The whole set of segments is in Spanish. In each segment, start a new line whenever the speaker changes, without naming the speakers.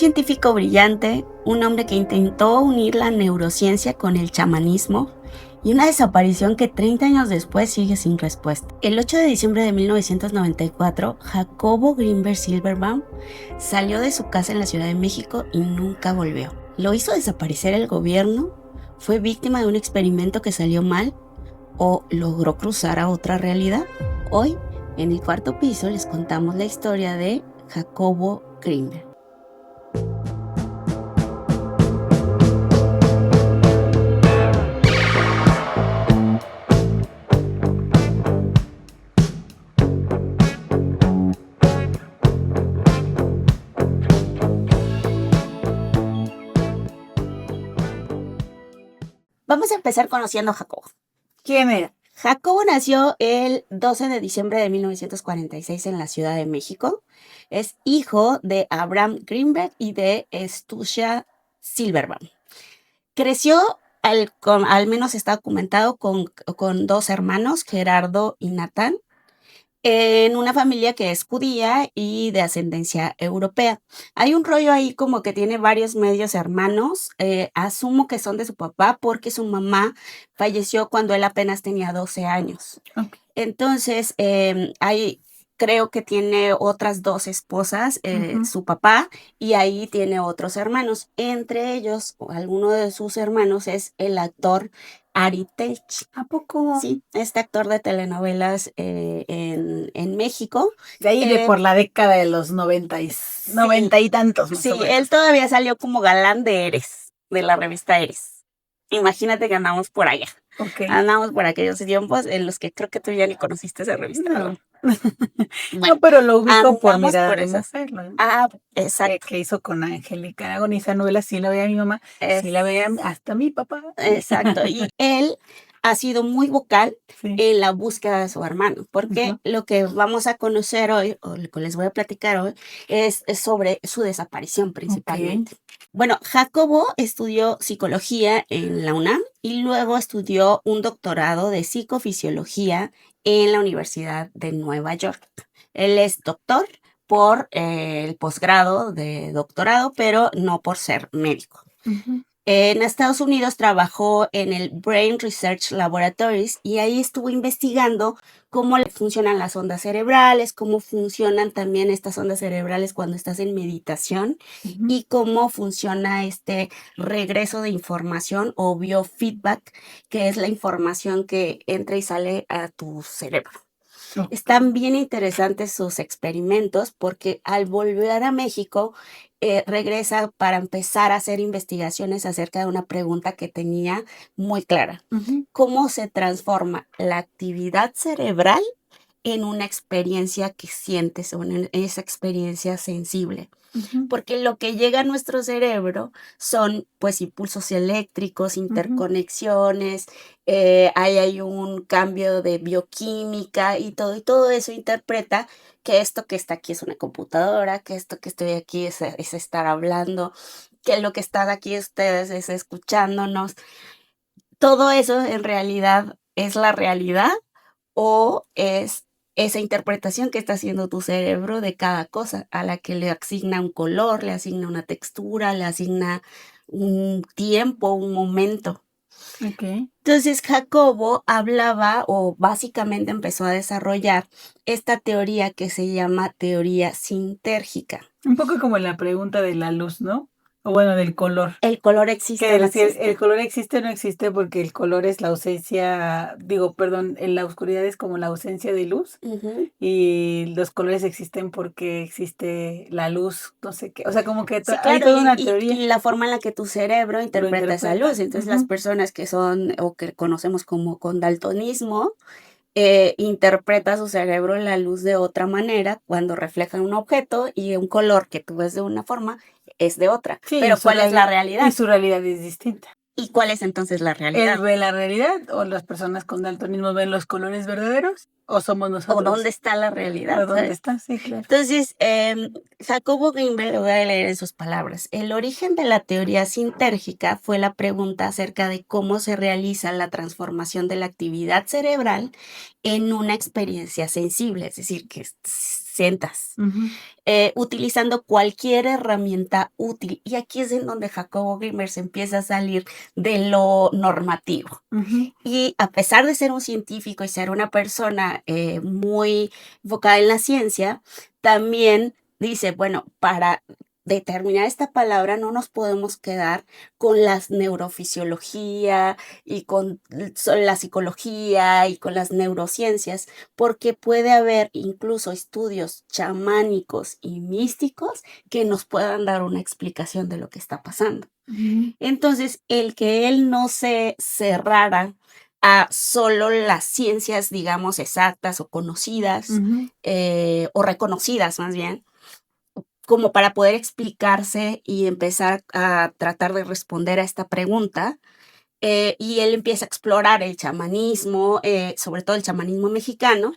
científico brillante, un hombre que intentó unir la neurociencia con el chamanismo y una desaparición que 30 años después sigue sin respuesta. El 8 de diciembre de 1994, Jacobo Grinberg Silverbaum salió de su casa en la Ciudad de México y nunca volvió. ¿Lo hizo desaparecer el gobierno? ¿Fue víctima de un experimento que salió mal? ¿O logró cruzar a otra realidad? Hoy, en el cuarto piso, les contamos la historia de Jacobo Grinberg. Vamos a empezar conociendo a Jacobo.
¿Quién era?
Jacobo nació el 12 de diciembre de 1946 en la Ciudad de México. Es hijo de Abraham Grinberg y de Stusia Silverbaum. Creció, al menos está documentado, con dos hermanos, Gerardo y Natán, en una familia que es judía y de ascendencia europea. Hay un rollo ahí como que tiene varios medios hermanos. Asumo que son de su papá porque su mamá falleció cuando él apenas tenía 12 años.
Ok.
Entonces, creo que tiene otras dos esposas,
Ujú.
su papá, y ahí tiene otros hermanos. Entre ellos, o alguno de sus hermanos es el actor Ari Telch.
¿A poco?
Sí, este actor de telenovelas en México.
De ahí de por la década de los 90 y tantos, más o
Sí,
menos.
él todavía salió como galán de Eres, de la revista Eres. Imagínate que andamos por allá.
Ok.
Andamos por aquellos tiempos en los que creo que tú ya ni conociste esa revista.
No.
Bueno,
No, pero lo ubico por
andamos
Mirada
por
de
esas.
Mujer, ¿no?
Ah, exacto.
Que hizo con Angélica Aragón, y esa novela sí la veía mi mamá,
Es-
sí la veía hasta mi papá.
Exacto. Y él ha sido muy vocal
Sí.
en la búsqueda de su hermano, porque
Ujú.
lo que vamos a conocer hoy, o lo que les voy a platicar hoy, es sobre su desaparición principalmente. Bueno, Jacobo estudió psicología en la UNAM y luego estudió un doctorado de psicofisiología en la Universidad de Nueva York. Él es doctor por el posgrado de doctorado, pero no por ser médico.
Ujú.
En Estados Unidos trabajó en el Brain Research Laboratories y ahí estuvo investigando cómo funcionan las ondas cerebrales, cómo funcionan también estas ondas cerebrales cuando estás en meditación
Ujú.
y cómo funciona este regreso de información o biofeedback, que es la información que entra y sale a tu cerebro.
Ok.
Están bien interesantes sus experimentos porque al volver a México regresa para empezar a hacer investigaciones acerca de una pregunta que tenía muy clara.
Ujú.
¿Cómo se transforma la actividad cerebral en una experiencia que sientes o en esa experiencia sensible?
Ujú.
Porque lo que llega a nuestro cerebro son pues impulsos eléctricos, interconexiones, hay un cambio de bioquímica y todo eso interpreta que esto que está aquí es una computadora, que esto que estoy aquí es estar hablando, que lo que están aquí ustedes es escuchándonos. Todo eso en realidad es la realidad o es esa interpretación que está haciendo tu cerebro de cada cosa, a la que le asigna un color, le asigna una textura, le asigna un tiempo, un momento.
Ok.
Entonces Jacobo hablaba o básicamente empezó a desarrollar esta teoría que se llama teoría sintérgica.
Un poco como la pregunta de la luz, ¿no? O bueno, del color.
¿El color existe o no
Que si el
existe?
color existe o no existe, porque el color es la ausencia, digo, perdón, en la oscuridad es como la ausencia de luz,
Ujú.
y los colores existen porque existe la luz, no sé qué, o sea, como que
Sí,
hay
claro,
toda una
y
teoría,
la forma en la que tu cerebro
lo
interpreta esa luz.
interpreta.
Entonces, las
Ujú.
personas que son o que conocemos como con daltonismo, interpreta su cerebro la luz de otra manera cuando refleja un objeto y un color que tú ves de una forma es de otra.
Sí,
Pero ¿cuál es la
y
realidad?
su realidad es distinta.
¿Y cuál es entonces la
¿Él
realidad?
ve la realidad o las personas con daltonismo ven los colores verdaderos o somos
¿O
nosotros?
dónde está la
¿O
realidad?
dónde está? Sí, claro.
Entonces, Jacobo Greenberg, lo voy a leer en sus palabras. El origen de la teoría sintérgica fue la pregunta acerca de cómo se realiza la transformación de la actividad cerebral en una experiencia sensible, es decir, que sientas,
Ujú,
utilizando cualquier herramienta útil. Y aquí es en donde Jacobo Grimers empieza a salir de lo normativo.
ujú,
Y a pesar de ser un científico y ser una persona muy enfocada en la ciencia, también dice, bueno, para determinar esta palabra no nos podemos quedar con la neurofisiología y con la psicología y con las neurociencias, porque puede haber incluso estudios chamánicos y místicos que nos puedan dar una explicación de lo que está pasando.
ujú,
Entonces, el que él no se cerrara a solo las ciencias, digamos, exactas o conocidas,
ujú,
o reconocidas más bien, como para poder explicarse y empezar a tratar de responder a esta pregunta, y él empieza a explorar el chamanismo, sobre todo el chamanismo mexicano.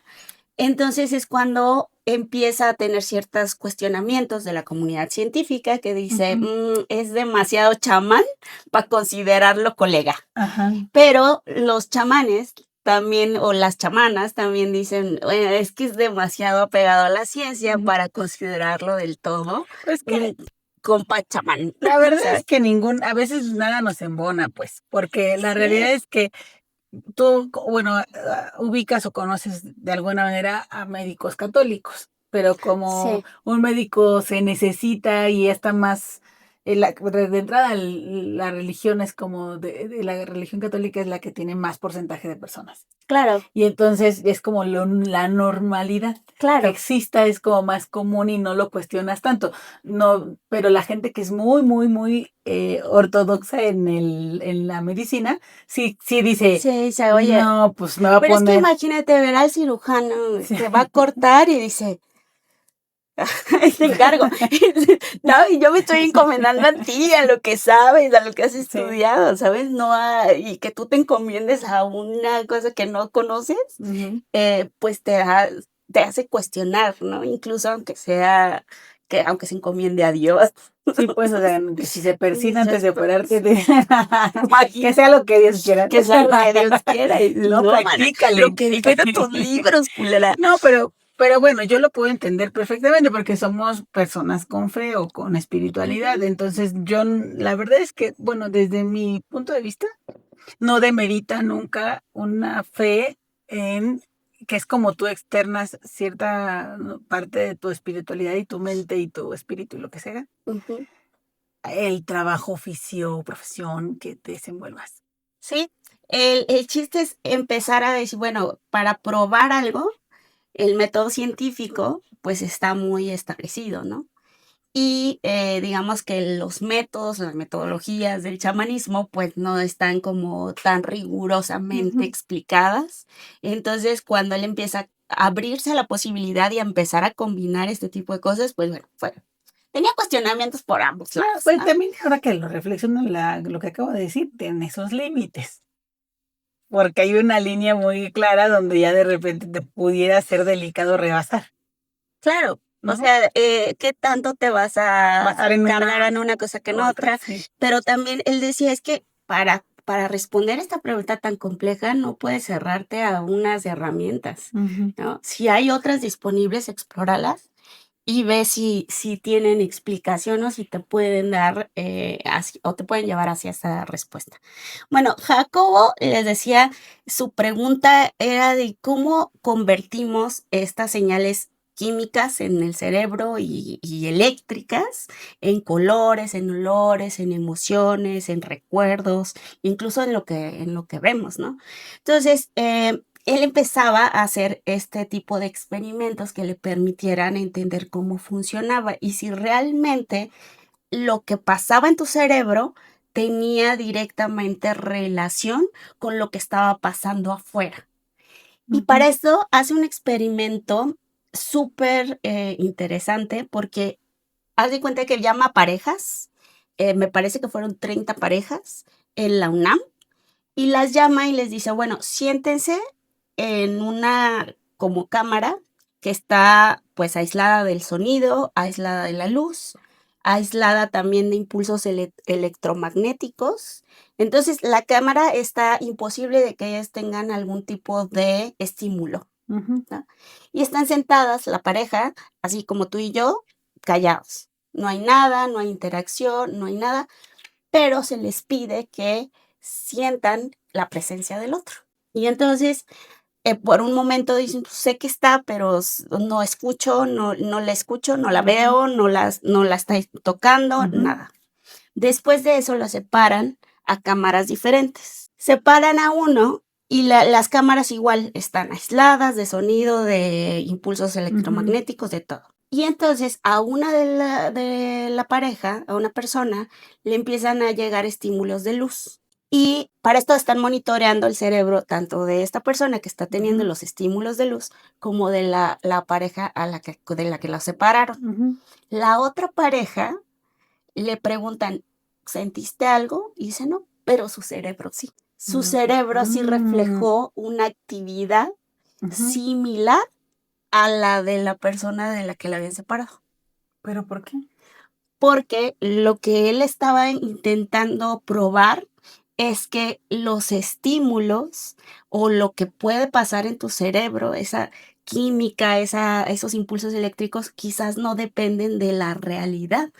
Entonces es cuando empieza a tener ciertos cuestionamientos de la comunidad científica que dice,
ujú.
Es demasiado chamán para considerarlo colega.
Ajá.
Pero los chamanes también, o las chamanas también dicen, es que es demasiado apegado a la ciencia
Ujú.
para considerarlo del todo
Pues que
un compa chamán,
la verdad es
¿sabes?
que a veces nada nos embona, pues, porque la
Sí,
realidad es que tú, bueno, ubicas o conoces de alguna manera a médicos católicos, pero como
sí,
un médico se necesita y está más, de entrada la religión es como, la religión católica es la que tiene más porcentaje de personas.
claro,
Y entonces es como la normalidad. Que
claro.
exista es como más común y no lo cuestionas tanto. No, pero la gente que es muy, muy, muy ortodoxa en la medicina, sí, sí dice,
Sí, dice, oye,
no, pues me va a
pero es que
poner.
imagínate ver al cirujano
Sí.
que va a cortar y dice, te encargo. No, y yo me estoy encomendando a ti, a lo que sabes, a lo que has
Sí.
estudiado, ¿sabes? No y que tú te encomiendes a una cosa que no conoces,
Ujú.
pues te hace cuestionar, ¿no? Incluso aunque se encomiende a Dios.
Sí, pues, o sea, que si se persina antes
Dices,
de
pues,
operarte, que
imagina
sea lo que Dios quiera.
que sea lo que Dios quiera. Y dices,
No,
no, mana, lo
practícale.
que dijeron tus libros, culera.
No, pero bueno, yo lo puedo entender perfectamente porque somos personas con fe o con espiritualidad.
Ujú,
Entonces, la verdad es que, bueno, desde mi punto de vista, no demerita nunca una fe en que es como tú externas cierta, ¿no?, parte de tu espiritualidad y tu mente y tu espíritu y lo que sea,
ujú.
el trabajo, oficio, profesión que te desenvuelvas.
Sí, el chiste es empezar a decir, bueno, para probar algo, el método científico, pues, está muy establecido, ¿no? Y, digamos que los métodos, las metodologías del chamanismo, pues, no están como tan rigurosamente
Ujú.
explicadas. Entonces, cuando él empieza a abrirse a la posibilidad y a empezar a combinar este tipo de cosas, pues, bueno, tenía cuestionamientos por ambos
No,
lados,
pues
¿no?
también ahora que lo reflexiono, lo que acabo de decir tiene esos límites. Porque hay una línea muy clara donde ya de repente te pudiera ser delicado rebasar,
Claro, o
¿no?
sea, ¿qué tanto te vas
Basar
a
en
cargar
una
en una cosa que en
u otra,
otra?
sí.
Pero también él decía, es que para responder esta pregunta tan compleja no puedes cerrarte a unas herramientas,
Ujú,
¿no? Si hay otras disponibles, explóralas y ve si tienen explicación o si te pueden dar, o te pueden llevar hacia esa respuesta. Bueno, Jacobo les decía, su pregunta era de cómo convertimos estas señales químicas en el cerebro y eléctricas en colores, en olores, en emociones, en recuerdos, incluso en lo que vemos, ¿no? Entonces, él empezaba a hacer este tipo de experimentos que le permitieran entender cómo funcionaba y si realmente lo que pasaba en tu cerebro tenía directamente relación con lo que estaba pasando afuera. Y
ujú,
para eso hace un experimento súper, interesante, porque haz de cuenta que llama a parejas, me parece que fueron 30 parejas en la UNAM, y las llama y les dice: "Bueno, siéntense en una como cámara que está, pues, aislada del sonido, aislada de la luz, aislada también de impulsos electromagnéticos. Entonces, la cámara está imposible de que ellas tengan algún tipo de estímulo.
Ujú.
¿no? Y están sentadas la pareja, así como tú y yo, callados. No hay nada, no hay interacción, no hay nada, pero se les pide que sientan la presencia del otro. Y entonces, por un momento dicen: "Pues, sé que está, pero no escucho, no la escucho, no la
Ujú,
veo, no la estoy tocando,
ujú,
nada". Después de eso, lo separan a cámaras diferentes. Separan a uno y las cámaras igual están aisladas de sonido, de impulsos
ujú.
electromagnéticos, de todo. Y entonces a una de la pareja, a una persona, le empiezan a llegar estímulos de luz. Y para esto están monitoreando el cerebro tanto de esta persona que está teniendo
Ujú,
los estímulos de luz, como de la pareja de la que la separaron.
ujú.
La otra pareja le preguntan: "¿Sentiste algo?", y dice: "No", pero su cerebro sí. Su
Mm,
cerebro sí
mm,
reflejó una actividad
ujú.
similar a la de la persona de la que la habían separado,
¿Pero por qué?
porque lo que él estaba intentando probar es que los estímulos, o lo que puede pasar en tu cerebro, esa química, esos impulsos eléctricos, quizás no dependen de la realidad,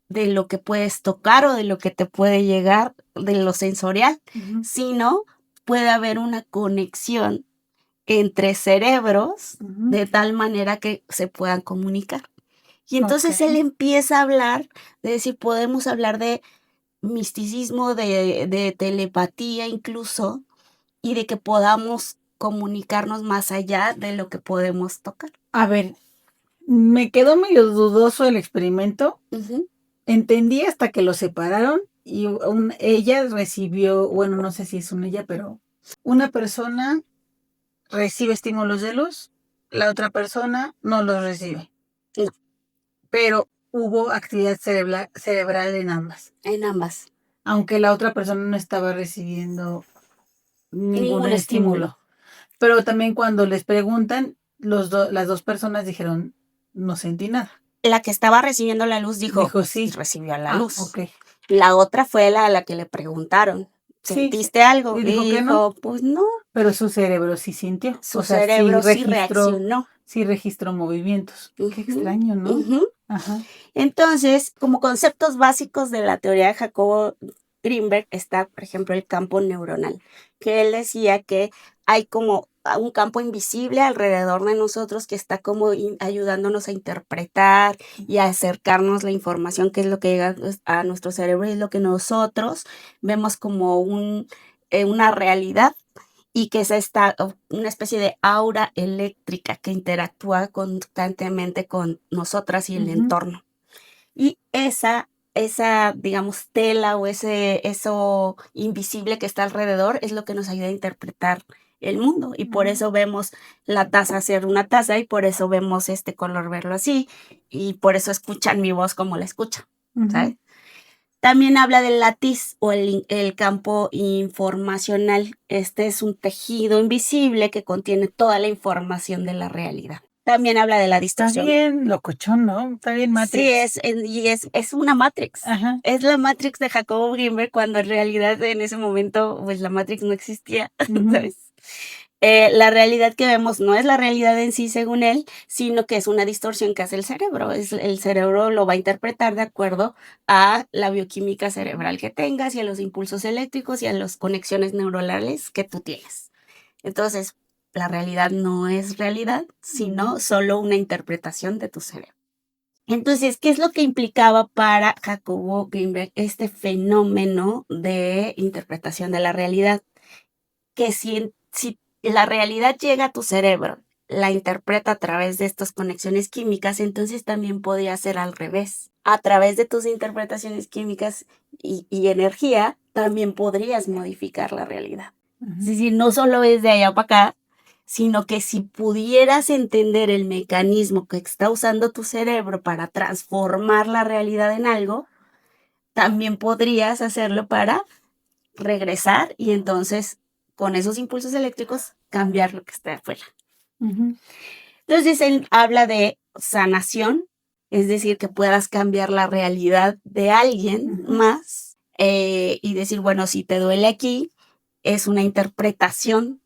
de lo que puedes tocar o de lo que te puede llegar de lo sensorial,
Ujú,
sino puede haber una conexión entre cerebros
ujú.
de tal manera que se puedan comunicar. Y entonces
Okey.
él empieza a hablar de decir, podemos hablar de misticismo, de telepatía incluso, y de que podamos comunicarnos más allá de lo que podemos tocar.
A ver, me quedó medio dudoso el experimento.
Ujú.
Entendí hasta que lo separaron y ella recibió, bueno, no sé si es un ella, pero una persona recibe estímulos de luz, la otra persona no los recibe,
No,
pero hubo actividad cerebral en ambas,
en ambas,
aunque la otra persona no estaba recibiendo ningún
ningún estímulo.
estímulo. Pero también cuando les preguntan, las 2 personas dijeron: "No sentí nada".
La que estaba recibiendo la luz dijo:
Dijo:
"Sí,
"Sí".
recibió la
Ah,
luz".
okey.
La otra fue a la que le preguntaron:
Sí, sí.
"¿Sentiste algo?".
Y dijo
Y
que no,
dijo: "Pues no".
pero su cerebro sí sintió,
Su
o sea, sí
cerebro sí
registró
reaccionó.
sí registró movimientos. Qué
Ujú,
extraño, ¿no?
ujú.
Ajá.
Entonces, como conceptos básicos de la teoría de Jacobo Greenberg está, por ejemplo, el campo neuronal, que él decía que hay como un campo invisible alrededor de nosotros que está como ayudándonos a interpretar y a acercarnos la información, que es lo que llega a nuestro cerebro y es lo que nosotros vemos como una realidad y que es una especie de aura eléctrica que interactúa constantemente con nosotras y el
Ujú,
entorno. Y esa, digamos, tela o eso invisible que está alrededor es lo que nos ayuda a interpretar el mundo, y por
ujú,
eso vemos la taza ser una taza, y por eso vemos este color verlo así, y por eso escuchan mi voz como la escuchan,
ujú.
¿sabes? También habla del látiz o el campo informacional. Este es un tejido invisible que contiene toda la información de la realidad. También habla de la
Está
distorsión.
bien locochón, ¿no? Está bien
Sí,
Matrix.
es una Matrix.
Ajá.
Es la Matrix de Jacobo Grinberg, cuando en realidad en ese momento, pues, la Matrix no existía,
Ujú,
¿sabes? La realidad que vemos no es la realidad en sí, según él, sino que es una distorsión que hace el cerebro. El cerebro lo va a interpretar de acuerdo a la bioquímica cerebral que tengas, y a los impulsos eléctricos, y a las conexiones neuronales que tú tienes. Entonces, la realidad no es realidad,
ujú,
sino solo una interpretación de tu cerebro. Entonces, ¿qué es lo que implicaba para Jacobo Greenberg este fenómeno de interpretación de la realidad? Que si la realidad llega a tu cerebro, la interpreta a través de estas conexiones químicas, entonces también podría ser al revés. A través de tus interpretaciones químicas y energía, también podrías modificar la realidad. Es
ujú,
decir, no solo es de allá para acá, sino que si pudieras entender el mecanismo que está usando tu cerebro para transformar la realidad en algo, también podrías hacerlo para regresar y entonces con esos impulsos eléctricos cambiar lo que está afuera.
ujú,
Entonces él habla de sanación, es decir, que puedas cambiar la realidad de alguien
ujú,
más, y decir, bueno, si te duele aquí, es una interpretación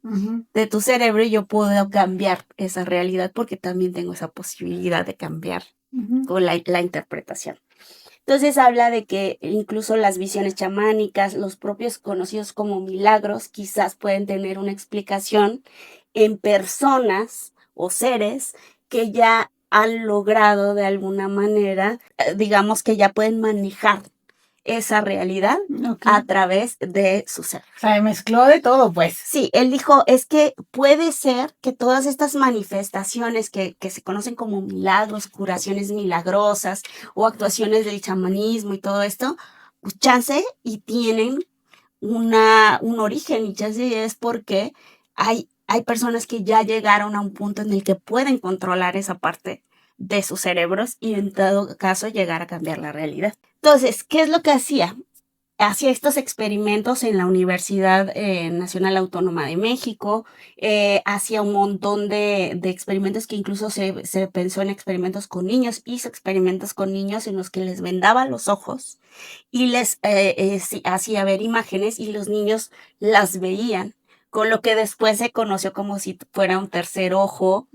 de tu cerebro y yo puedo cambiar esa realidad porque también tengo esa posibilidad de cambiar con la interpretación. Entonces habla de que incluso las visiones chamánicas, los propios conocidos como milagros, quizás pueden tener una explicación en personas o seres que ya han logrado de alguna manera, digamos que ya pueden manejar esa realidad a través de su ser.
O sea, mezcló de todo, pues.
Sí, él dijo, es que puede ser que todas estas manifestaciones que se conocen como milagros, curaciones milagrosas o actuaciones del chamanismo y todo esto, pues chance y tienen un origen y chance es porque hay personas que ya llegaron a un punto en el que pueden controlar esa parte de sus cerebros y en todo caso llegar a cambiar la realidad. Entonces, ¿qué es lo que hacía? Hacía estos experimentos en la Universidad Nacional Autónoma de México, hacía un montón de experimentos que incluso se pensó en experimentos con niños, hizo experimentos con niños en los que les vendaba los ojos y les hacía ver imágenes y los niños las veían, con lo que después se conoció como si fuera un tercer ojo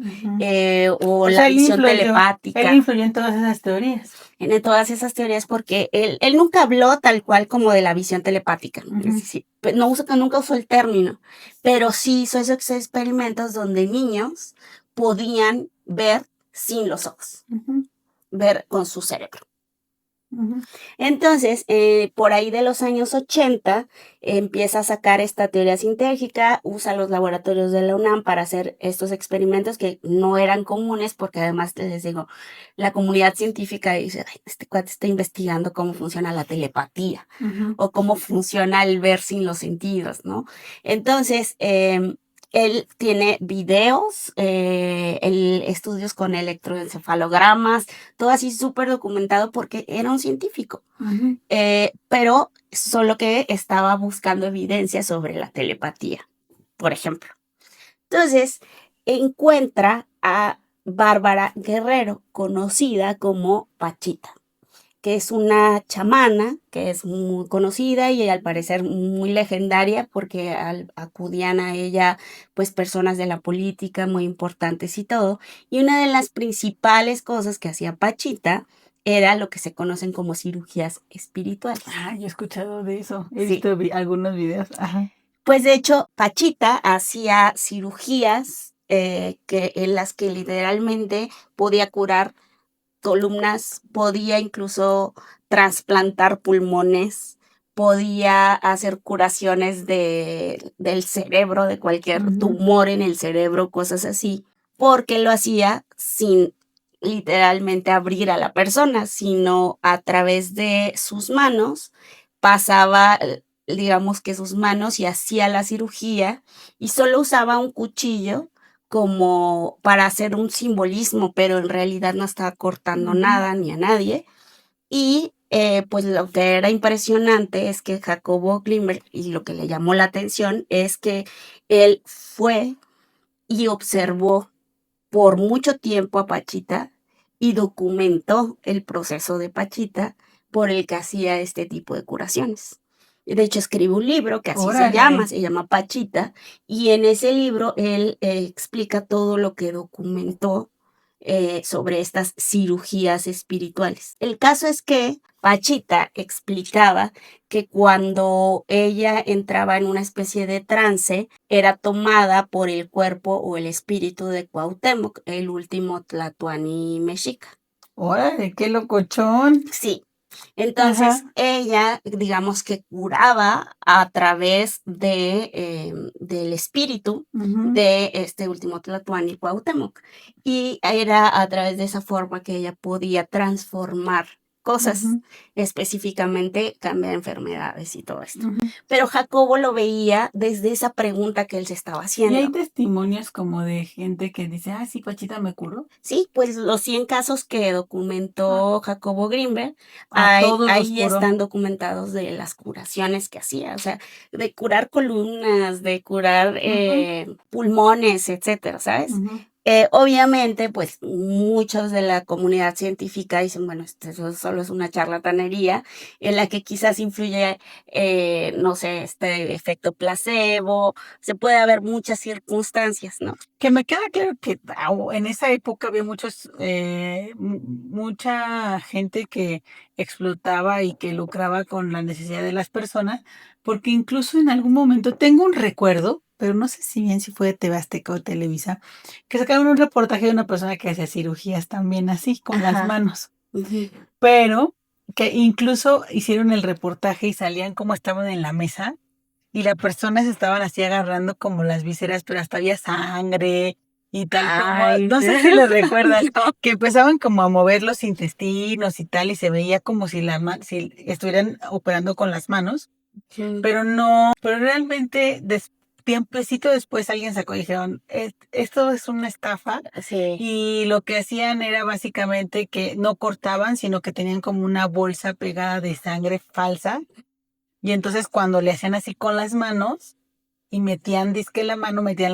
o la visión telepática.
Él influyó en todas esas teorías.
En todas esas teorías porque él nunca habló tal cual como de la visión telepática, es decir, nunca usó el término, pero sí hizo esos experimentos donde niños podían ver sin los ojos, ver con su cerebro. Entonces, por ahí de los años 80, empieza a sacar esta teoría sintérgica, usa los laboratorios de la UNAM para hacer estos experimentos que no eran comunes, porque además, les digo, la comunidad científica dice, ay, este cuate está investigando cómo funciona la telepatía, o cómo funciona el ver sin los sentidos, ¿no? Entonces, él tiene videos, estudios con electroencefalogramas, todo así súper documentado porque era un científico, pero solo que estaba buscando evidencia sobre la telepatía, por ejemplo. Entonces, encuentra a Bárbara Guerrero, conocida como Pachita, que es una chamana que es muy conocida y al parecer muy legendaria porque acudían a ella pues personas de la política muy importantes y todo. Y una de las principales cosas que hacía Pachita era lo que se conocen como cirugías espirituales.
Ah, yo he escuchado de eso, he visto algunos videos.
Pues de hecho, Pachita hacía cirugías en las que literalmente podía curar columnas, podía incluso trasplantar pulmones, podía hacer curaciones del cerebro, de cualquier tumor en el cerebro, cosas así, porque lo hacía sin literalmente abrir a la persona, sino a través de sus manos, pasaba, digamos que sus manos y hacía la cirugía y solo usaba un cuchillo como para hacer un simbolismo, pero en realidad no estaba cortando nada ni a nadie. Y pues lo que era impresionante es que Jacobo Glimmer, y lo que le llamó la atención, es que él fue y observó por mucho tiempo a Pachita y documentó el proceso de Pachita por el que hacía este tipo de curaciones. De hecho, escribe un libro que así se llama Pachita, y en ese libro él explica todo lo que documentó sobre estas cirugías espirituales. El caso es que Pachita explicaba que cuando ella entraba en una especie de trance, era tomada por el cuerpo o el espíritu de Cuauhtémoc, el último tlatoani mexica.
¡Órale, qué locochón!
Sí. Entonces, ella, digamos que curaba a través del espíritu de este último tlatoani Cuauhtémoc. Y era a través de esa forma que ella podía transformar cosas, específicamente cambiar enfermedades y todo esto. Pero Jacobo lo veía desde esa pregunta que él se estaba haciendo.
¿Y hay testimonios como de gente que dice, ah, sí, Pachita me curó?
Sí, pues los 100 casos que documentó Jacobo Grimberg, ahí están documentados de las curaciones que hacía, o sea, de curar columnas, de curar pulmones, etcétera, ¿sabes? Obviamente, pues muchos de la comunidad científica dicen, bueno, esto solo es una charlatanería en la que quizás influye, no sé, este efecto placebo, se puede haber muchas circunstancias, ¿no?
Que me queda claro que en esa época había mucha gente que explotaba y que lucraba con la necesidad de las personas, porque incluso en algún momento tengo un recuerdo, pero no sé si bien si fue de TV Azteca o Televisa, que sacaron un reportaje de una persona que hacía cirugías también así, con las
Ajá.
manos,
Ujú.
pero que incluso hicieron el reportaje y salían como estaban en la mesa y las personas estaban así agarrando como las vísceras, pero hasta había sangre y tal como,
Ay,
no sé si lo recuerdas,
no.
que empezaban como a mover los intestinos y tal, y se veía como si si estuvieran operando con las manos,
Ujú.
pero no, pero realmente tiempecito después alguien sacó y dijeron, Esto es una estafa",
Sí.
y lo que hacían era básicamente que no cortaban, sino que tenían como una bolsa pegada de sangre falsa, y entonces cuando le hacían así con las manos y metían la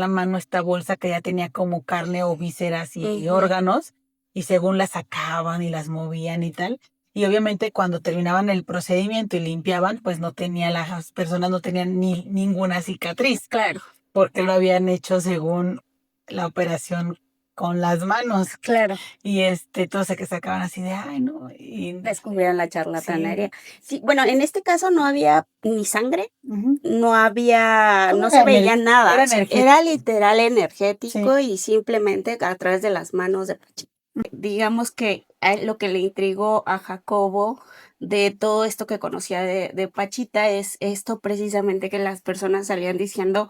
mano esta bolsa que ya tenía como carne o vísceras y
Ujú.
órganos, y según las sacaban y las movían y tal. Y obviamente cuando terminaban el procedimiento y limpiaban, pues las personas no tenían ninguna cicatriz,
Claro,
porque lo habían hecho según la operación con las manos.
claro.
Y todos se que sacaban así de, ay, no, y
Descubrieron la
sí.
charlatanería. Sí, bueno, en este caso no había ni sangre,
Ujú. Todo
no se
era
veía nada,
era
o sea, era
energético.
literal
Sí.
energético y simplemente a través de las manos de Pachita. Digamos que a él lo que le intrigó a Jacobo de todo esto que conocía de Pachita es esto precisamente que las personas salían diciendo,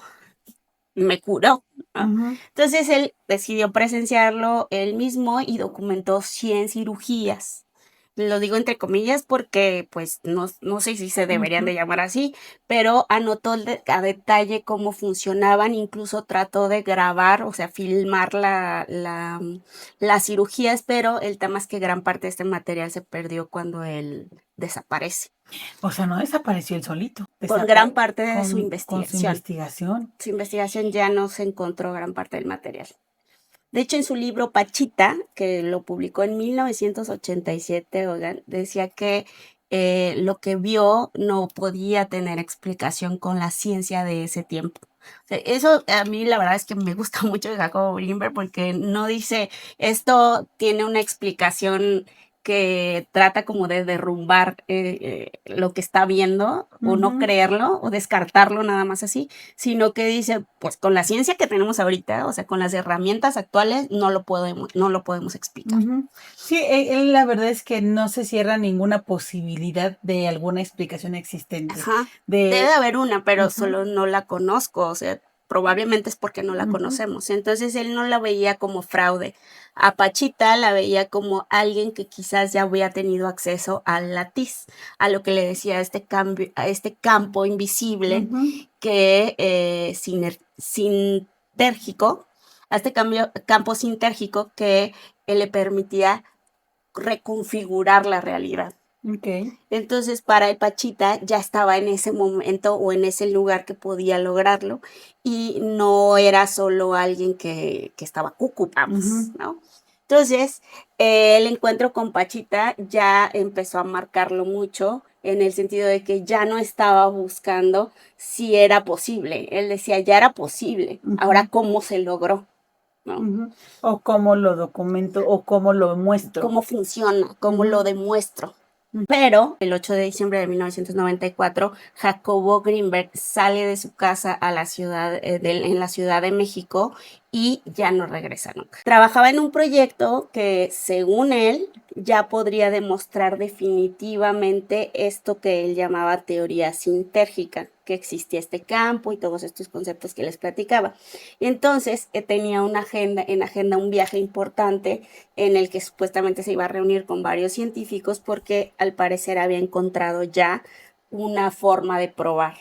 me curó, ¿no?
Ujú.
Entonces él decidió presenciarlo él mismo y documentó 100 cirugías. Lo digo entre comillas porque, pues, no sé si se deberían
Ujú.
de llamar así, pero anotó a detalle cómo funcionaban, incluso trató de grabar, o sea, filmar las cirugías, pero el tema es que gran parte de este material se perdió cuando él desaparece.
O sea, no desapareció él solito,
Con gran parte de su
con su
investigación.
investigación.
Su investigación ya no se encontró gran parte del material. De hecho, en su libro Pachita, que lo publicó en 1987, oigan, decía que lo que vio no podía tener explicación con la ciencia de ese tiempo. O sea, eso a mí la verdad es que me gusta mucho de Jacobo Greenberg porque no dice esto tiene una explicación que trata como de derrumbar lo que está viendo o no
Ujú.
creerlo o descartarlo nada más así, sino que dice, pues con la ciencia que tenemos ahorita, o sea, con las herramientas actuales, no lo podemos explicar.
Ujú. Sí, él la verdad es que no se cierra ninguna posibilidad de alguna explicación existente.
Ajá. Debe
De
de haber una, pero
Ujú,
solo no la conozco, o sea, probablemente es porque no la
ujú,
conocemos. Entonces él no la veía como fraude. A Pachita la veía como alguien que quizás ya había tenido acceso al latiz, a lo que le decía este cambio, a este campo invisible
ujú.
que sintérgico, a este campo sintérgico que le permitía reconfigurar la realidad.
Okey.
Entonces, para el Pachita ya estaba en ese momento o en ese lugar que podía lograrlo y no era solo alguien que estaba cucu, vamos,
Ujú,
¿no? Entonces, el encuentro con Pachita ya empezó a marcarlo mucho en el sentido de que ya no estaba buscando si era posible. Él decía, ya era posible. Ahora,
ujú,
¿cómo se logró? ¿No?
ujú. O cómo lo documento o cómo lo muestro.
¿Cómo funciona? ¿Cómo lo
Ujú,
demuestro?
mm,
Pero el 8 de diciembre de 1994, Jacobo Greenberg sale de su casa a la ciudad, en la Ciudad de México y ya no regresa nunca. Trabajaba en un proyecto que, según él, ya podría demostrar definitivamente esto que él llamaba teoría sintérgica, que existía este campo y todos estos conceptos que les platicaba. Entonces, tenía en agenda un viaje importante en el que supuestamente se iba a reunir con varios científicos porque al parecer había encontrado ya una forma de probar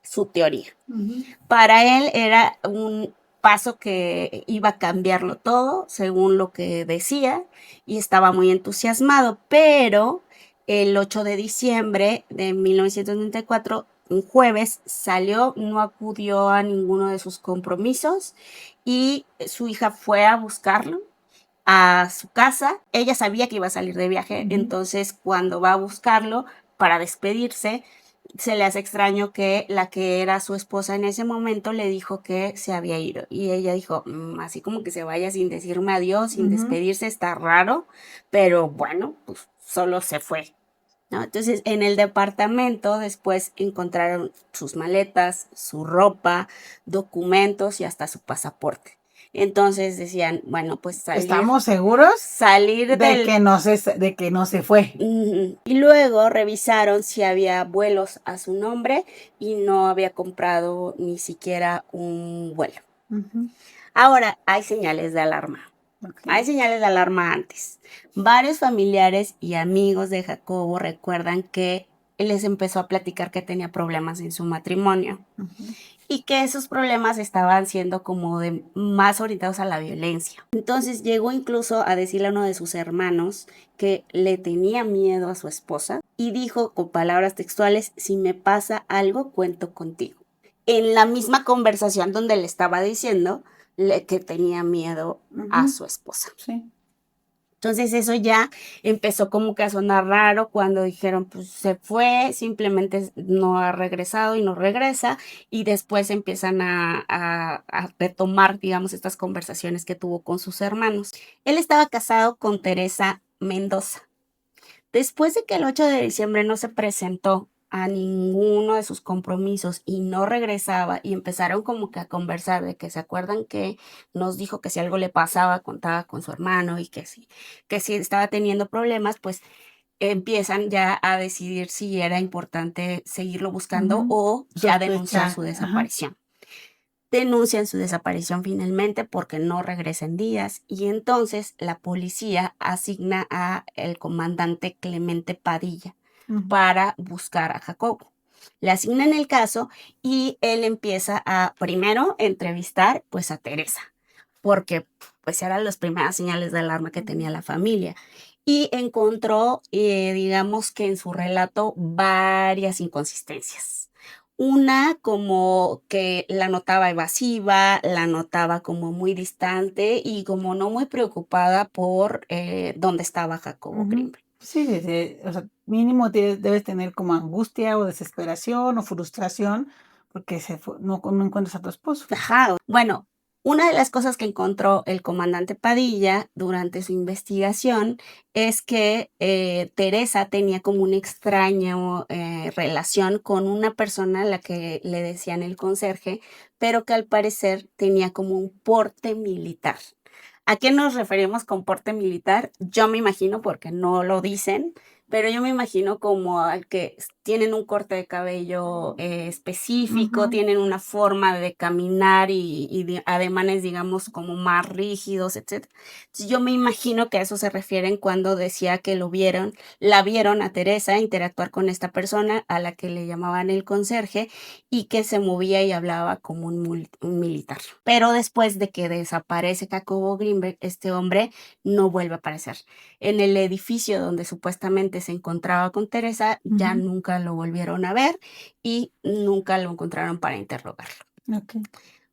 su teoría.
ujú,
Para él era un paso que iba a cambiarlo todo, según lo que decía, y estaba muy entusiasmado, pero el 8 de diciembre de 1994, un jueves, salió, no acudió a ninguno de sus compromisos y su hija fue a buscarlo a su casa. Ella sabía que iba a salir de viaje, entonces cuando va a buscarlo para despedirse, se le hace extraño que la que era su esposa en ese momento le dijo que se había ido. Y ella dijo, así como que se vaya sin decirme adiós, sin despedirse, está raro, pero bueno, pues solo se fue, ¿no? Entonces, en el departamento después encontraron sus maletas, su ropa, documentos y hasta su pasaporte. Entonces decían, bueno, pues
¿Estamos seguros
salir
de que no se fue?
Y luego revisaron si había vuelos a su nombre y no había comprado ni siquiera un vuelo. Ahora, hay señales de alarma. Hay señales de alarma antes. Varios familiares y amigos de Jacobo recuerdan que él les empezó a platicar que tenía problemas en su matrimonio y que esos problemas estaban siendo como de más orientados a la violencia. Entonces llegó incluso a decirle a uno de sus hermanos que le tenía miedo a su esposa y dijo con palabras textuales, si me pasa algo, cuento contigo. En la misma conversación donde le estaba diciendo que tenía miedo a su esposa.
Sí.
Entonces eso ya empezó como que a sonar raro cuando dijeron, pues se fue, simplemente no ha regresado y no regresa, y después empiezan a retomar, digamos, estas conversaciones que tuvo con sus hermanos. Él estaba casado con Teresa Mendoza. Después de que el 8 de diciembre no se presentó a ninguno de sus compromisos y no regresaba y empezaron como que a conversar de que se acuerdan que nos dijo que si algo le pasaba contaba con su hermano y que si estaba teniendo problemas, pues empiezan ya a decidir si era importante seguirlo buscando o ya denunciar su desaparición. Denuncian su desaparición finalmente porque no regresa en días y entonces la policía asigna a el comandante Clemente Padilla para buscar a Jacobo. Le asignan el caso y él empieza a primero entrevistar pues a Teresa, porque pues eran las primeras señales de alarma que tenía la familia. Y encontró, digamos que en su relato, varias inconsistencias. Una como que la notaba evasiva, la notaba como muy distante y como no muy preocupada por dónde estaba Jacobo Greenberg.
Sí, o sea, mínimo debes tener como angustia o desesperación o frustración porque no encuentras a tu esposo.
Ajá. Bueno, una de las cosas que encontró el comandante Padilla durante su investigación es que Teresa tenía como una extraña relación con una persona a la que le decían el conserje, pero que al parecer tenía como un porte militar. ¿A qué nos referimos con porte militar? Yo me imagino, porque no lo dicen, pero yo me imagino como al que tienen un corte de cabello específico, tienen una forma de caminar y ademanes, digamos, como más rígidos, etc. Entonces, yo me imagino que a eso se refieren cuando decía que la vieron a Teresa interactuar con esta persona a la que le llamaban el conserje y que se movía y hablaba como un militar. Pero después de que desaparece Jacobo Greenberg, este hombre no vuelve a aparecer. En el edificio donde supuestamente se encontraba con Teresa, ya nunca lo volvieron a ver y nunca lo encontraron para interrogarlo.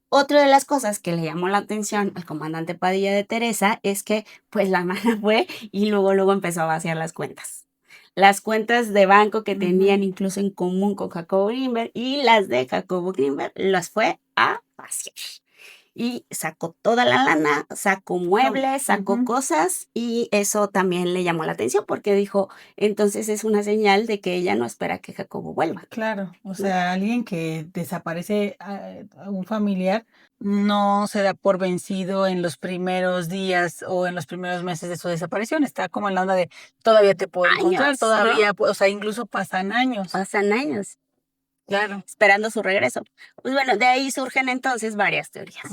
Otra de las cosas que le llamó la atención al comandante Padilla de Teresa es que pues la hermana fue y luego empezó a vaciar las cuentas. Las cuentas de banco que tenían incluso en común con Jacobo Greenberg y las de Jacobo Greenberg las fue a vaciar. Y sacó toda la lana, sacó muebles, sacó cosas y eso también le llamó la atención porque dijo, entonces es una señal de que ella no espera que Jacobo vuelva.
Claro, o sea, alguien que desaparece a un familiar no se da por vencido en los primeros días o en los primeros meses de su desaparición. Está como en la onda de todavía te puedo encontrar,
Años,
todavía, o sea, incluso pasan años.
pasan años.
Claro.
Esperando su regreso. Pues bueno, de ahí surgen entonces varias teorías.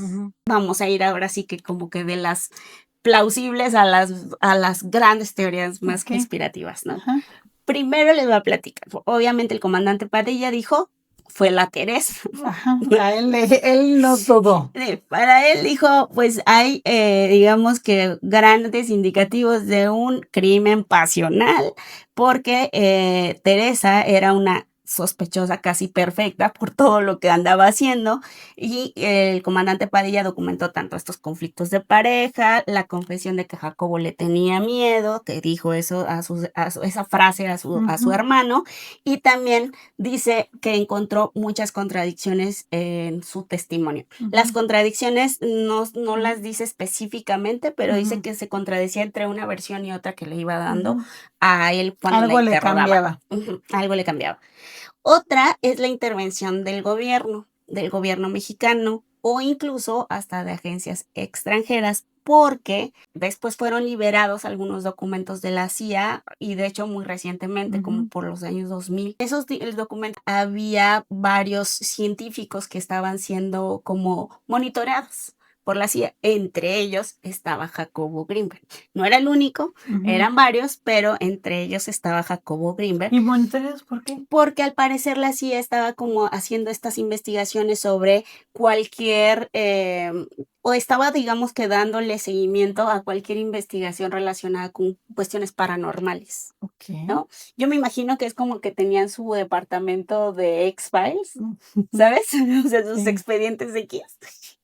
Vamos a ir ahora sí que como que de las plausibles a las grandes teorías más conspirativas, ¿no? Primero les voy a platicar. Obviamente el comandante Padilla dijo, fue la Teresa.
A él no dudó.
Para él dijo, pues hay, digamos que grandes indicativos de un crimen pasional, porque Teresa era una sospechosa casi perfecta por todo lo que andaba haciendo, y el comandante Padilla documentó tanto estos conflictos de pareja, la confesión de que Jacobo le tenía miedo, que dijo eso esa frase a su hermano, y también dice que encontró muchas contradicciones en su testimonio. Las contradicciones no las dice específicamente, pero dice que se contradecía entre una versión y otra que le iba dando a él cuando
Algo
la
le
interrogaba.
cambiaba.
Algo le cambiaba. Otra es la intervención del gobierno mexicano o incluso hasta de agencias extranjeras, porque después fueron liberados algunos documentos de la CIA y de hecho muy recientemente, como por los años 2000. Esos documentos había varios científicos que estaban siendo como monitoreados por la CIA, entre ellos estaba Jacobo Grinberg. No era el único, eran varios, pero entre ellos estaba Jacobo Grinberg.
¿Y monitoreados por qué?
Porque al parecer la CIA estaba como haciendo estas investigaciones sobre cualquier, o estaba, digamos, que dándole seguimiento a cualquier investigación relacionada con cuestiones paranormales, ¿no? Yo me imagino que es como que tenían su departamento de X-Files, ¿sabes? O sea, sus expedientes X.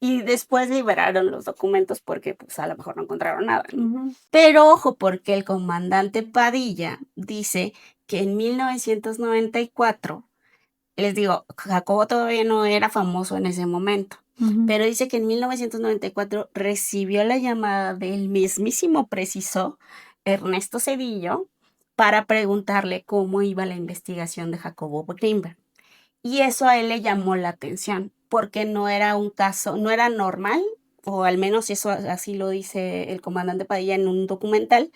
Y después liberaron los documentos porque, pues, a lo mejor no encontraron nada, ¿no? Pero ojo, porque el comandante Padilla dice que en 1994, les digo, Jacobo todavía no era famoso en ese momento, pero dice que en 1994 recibió la llamada del mismísimo preciso Ernesto Zedillo para preguntarle cómo iba la investigación de Jacobo Grinberg. Y eso a él le llamó la atención, porque no era un caso, no era normal, o al menos eso así lo dice el comandante Padilla en un documental,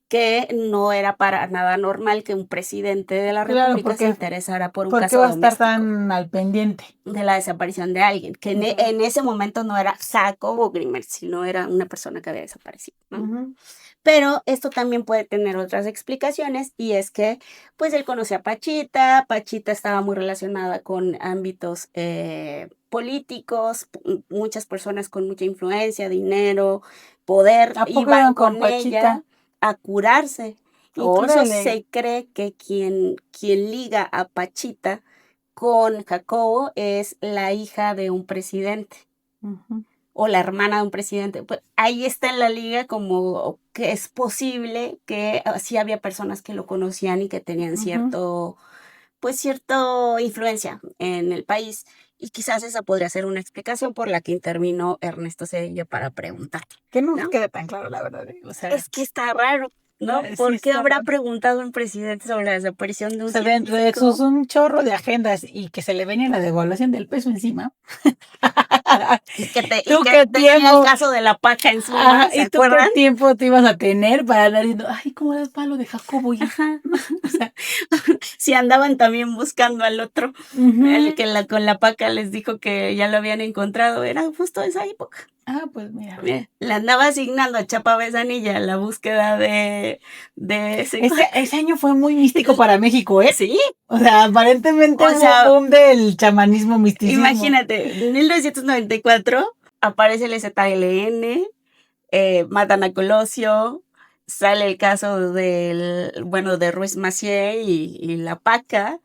que no era para nada normal que un presidente de la República se interesara por un
¿por qué
caso
va a estar
doméstico
tan al pendiente
de la desaparición de alguien? Que en ese momento no era Jacobo Grinberg, sino era una persona que había desaparecido, ¿no? Pero esto también puede tener otras explicaciones, y es que pues él conoce a Pachita estaba muy relacionada con ámbitos políticos, muchas personas con mucha influencia, dinero, poder,
¿A poco
iban
iban con
con ella
Pachita?
a curarse. Incluso
Órale.
se cree que quien liga a Pachita con Jacobo es la hija de un presidente o la hermana de un presidente. Pues ahí está en la liga como que es posible que sí había personas que lo conocían y que tenían cierta influencia en el país. Y quizás esa podría ser una explicación por la que intervino Ernesto Zedillo para preguntar.
Que no
¿no?
queda tan claro, la verdad. O sea,
Es que está raro, ¿no?
sí
¿Por qué
está
habrá
raro.
preguntado un presidente sobre la desaparición de
O
un
sea, dentro de
científico?
sus un chorro de agendas y que se le venía la devaluación del peso encima.
Y que
¿Tú
tenía
qué
el
tiempo?
caso de la paca en
Ajá,
suma, ¿se
¿y tú qué
acuerdan?
tiempo te ibas a tener para andar diciendo, ay, cómo das palo de Jacobo? Y,
Ajá.
o sea,
Sí, andaban también buscando al otro, el que con la paca les dijo que ya lo habían encontrado, era justo esa época.
pues mira.
Le andaba asignando a Chapa Besanilla la búsqueda de ese.
Ese año fue muy místico para México, ¿eh?
Sí,
O sea, aparentemente
o
hubo
sea,
un boom del chamanismo, misticismo.
imagínate, en 1994 aparece el ZLN, matan a Colosio, sale el caso de Ruiz Macié y la paca,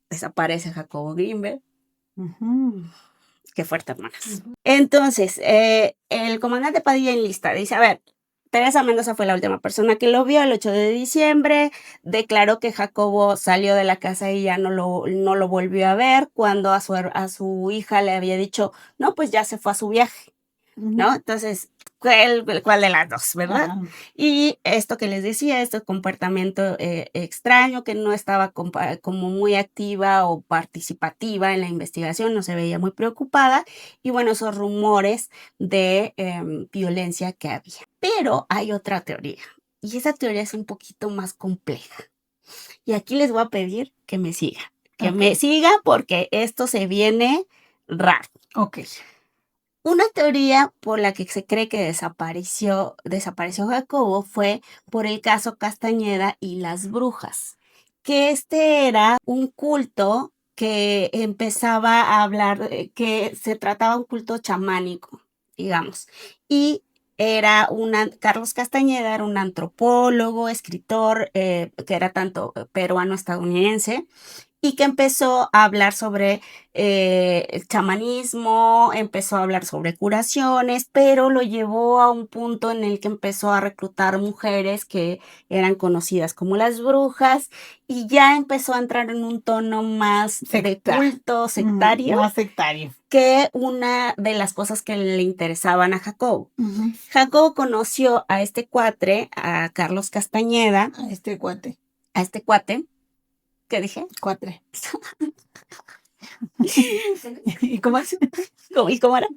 desaparece Jacobo Grinberg. Qué fuerte, hermanas. Entonces, el comandante Padilla enlista, dice, a ver, Teresa Mendoza fue la última persona que lo vio el 8 de diciembre, declaró que Jacobo salió de la casa y ya no lo volvió a ver, cuando a su hija le había dicho, no, pues ya se fue a su viaje, ¿no? Entonces, ¿cuál de las dos, verdad? Y esto que les decía, este comportamiento extraño, que no estaba como muy activa o participativa en la investigación, no se veía muy preocupada, y bueno, esos rumores de violencia que había. Pero hay otra teoría, y esa teoría es un poquito más compleja. Y aquí les voy a pedir que me sigan, me siga porque esto se viene raro. Una teoría por la que se cree que desapareció Jacobo fue por el caso Castañeda y las brujas, que era un culto que empezaba a hablar, que se trataba de un culto chamánico, digamos, y Carlos Castañeda era un antropólogo, escritor, que era tanto peruano-estadounidense, y que empezó a hablar sobre el chamanismo, empezó a hablar sobre curaciones, pero lo llevó a un punto en el que empezó a reclutar mujeres que eran conocidas como las brujas y ya empezó a entrar en un tono más de culto sectario,
más sectario.
que una de las cosas que le interesaban a Jacobo. Jacobo conoció a este cuate, a Carlos Castañeda.
A este cuate.
¿Qué dije?
Cuatre. ¿Y cómo es?
¿Y cómo era?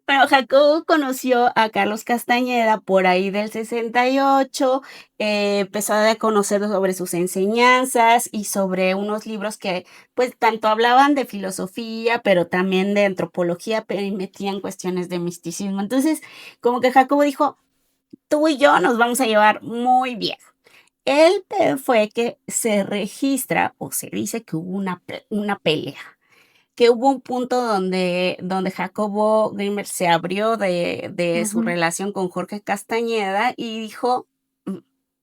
Bueno, Jacobo conoció a Carlos Castañeda por ahí del 68, empezó a conocer sobre sus enseñanzas y sobre unos libros que pues tanto hablaban de filosofía, pero también de antropología, pero y metían cuestiones de misticismo. Entonces, como que Jacobo dijo, tú y yo nos vamos a llevar muy bien. El peor fue que se registra o se dice que hubo una pelea, que hubo un punto donde Jacobo Grimberg se abrió de su relación con Jorge Castañeda y dijo,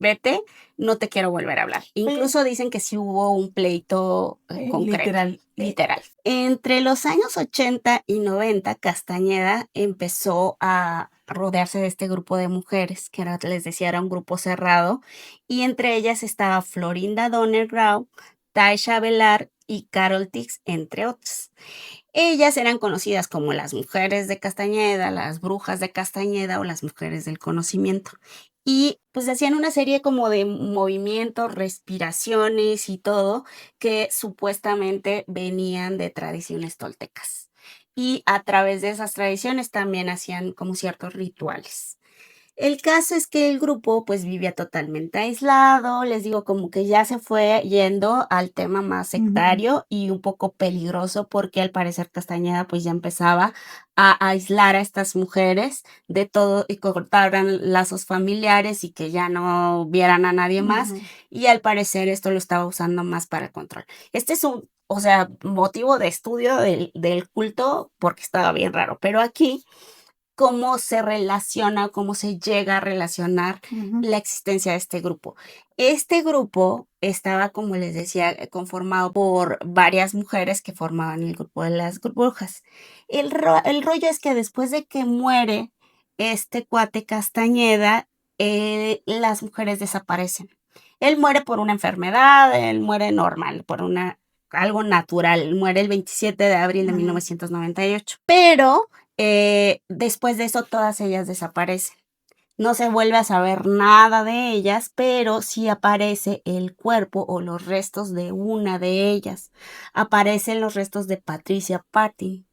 vete, no te quiero volver a hablar. Incluso dicen que sí hubo un pleito concreto. Literal. Entre los años 80 y 90, Castañeda empezó a rodearse de este grupo de mujeres, que era, les decía, era un grupo cerrado, y entre ellas estaba Florinda Donner Grau, Taisha Velar y Carol Tix, entre otras. Ellas eran conocidas como las mujeres de Castañeda, las brujas de Castañeda o las mujeres del conocimiento. Y pues hacían una serie como de movimientos, respiraciones y todo que supuestamente venían de tradiciones toltecas. Y a través de esas tradiciones también hacían como ciertos rituales. El caso es que el grupo pues vivía totalmente aislado, les digo, como que ya se fue yendo al tema más sectario y un poco peligroso porque al parecer Castañeda pues ya empezaba a aislar a estas mujeres de todo y cortaran lazos familiares y que ya no vieran a nadie más y al parecer esto lo estaba usando más para control. Este es un, o sea, motivo de estudio del culto porque estaba bien raro, pero aquí cómo se relaciona, cómo se llega a relacionar la existencia de este grupo. Este grupo estaba, como les decía, conformado por varias mujeres que formaban el grupo de las brujas. El rollo es que después de que muere este cuate Castañeda, las mujeres desaparecen. Él muere por una enfermedad, él muere normal, por algo natural, muere el 27 de abril de 1998. Pero después de eso, todas ellas desaparecen. No se vuelve a saber nada de ellas, pero sí aparece el cuerpo o los restos de una de ellas. Aparecen los restos de Patricia Patin.